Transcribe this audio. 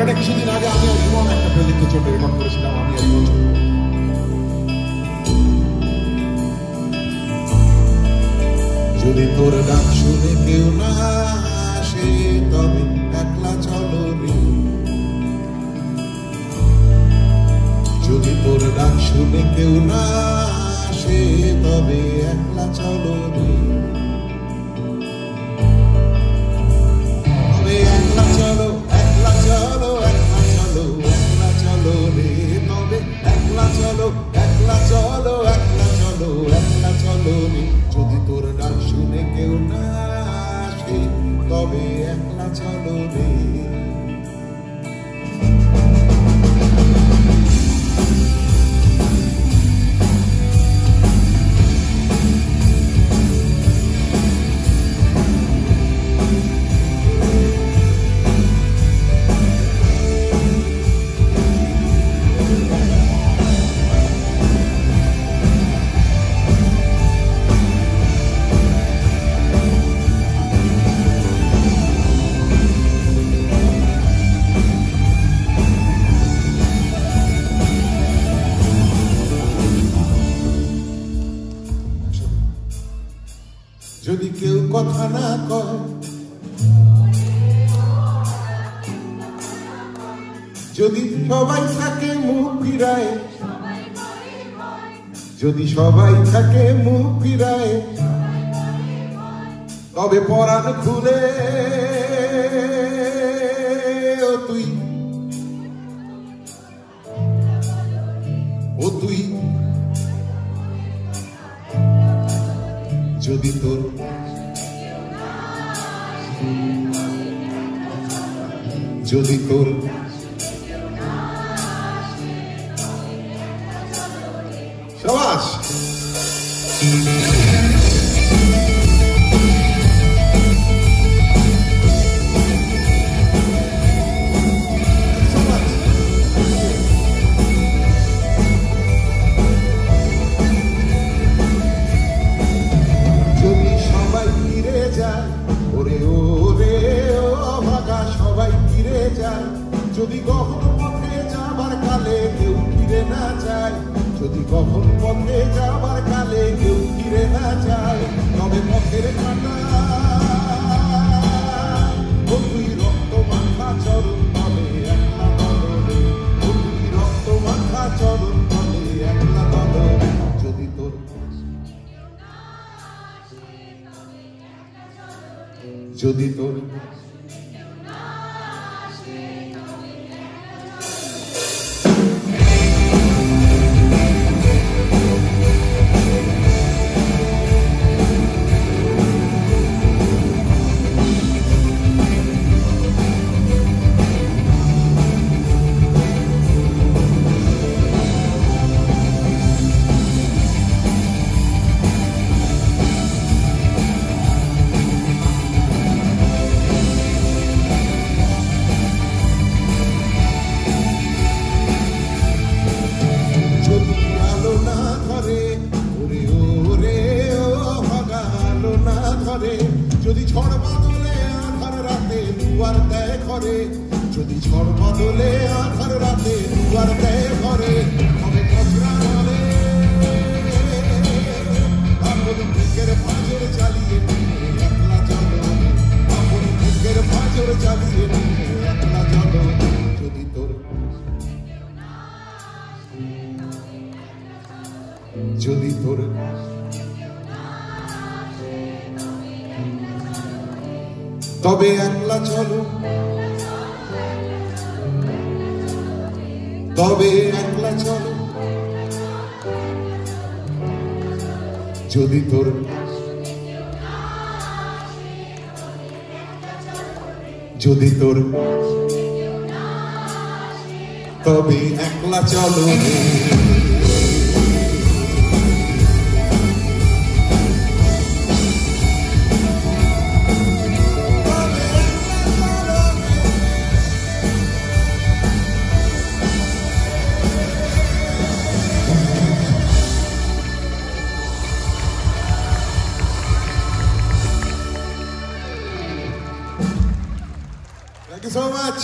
জায়গাটা কিছুদিন আগে আমি আর সুমন একটা প্রজেক্টে চলে রেকর্ড করেছিলাম। আমি আর বলছি যদি তোর ডাক শুনে কেউ না আসে তবে একলা চলো রে। যদি তোর ডাক শুনে কেউ না আসে তবে একলা চলো রে। তবে একলা চলো, একলা চলো, একলা চলো, একলা চলো রে। তবে একলা চলো, একলা চলো, একলা চলো, একলা চলো রে। যদি তোর ডাক শুনে কেউ না আসে তবে একলা চলো রে। যদি কেউ কথা না কয়, যদি সবাই থাকে মুখ ফিরায়, যদি সবাই থাকে মুখ ফিরায়, তবে পরাণ খুলে ও তুই, ও তুই যদি তোর যদি তোর শাবাশ যদি কখন পথে যাবার কালে কেউ ফিরে না যায়, যদি কখন পথে যাবার কালে কেউ ফিরে না যায়, তবে পথের কাঁটা ও তুই রক্ত মাখা চরণ তলে একলা তলে, ও তুই রক্ত মাখা চরণ তলে একলা তলে। যদি তোর যদি তোর যদি ঝড় বাদলে আধার রাতে দুয়ার দেয় ঘরে, যদি ঝড় বাদলে আধার রাতে দুয়ার দেয় ঘরে, তবে কচরা বলে আপন বুকের পাঁজর চালিয়ে একলা চলো, আপন বুকের পাঁজর চালিয়ে একলা চলো। যদি তোর যদি তোর তবে একলা চলো, তবে একলা চলো। যদি তোর যদি তোর তবে একলা চলো। Thank you so much.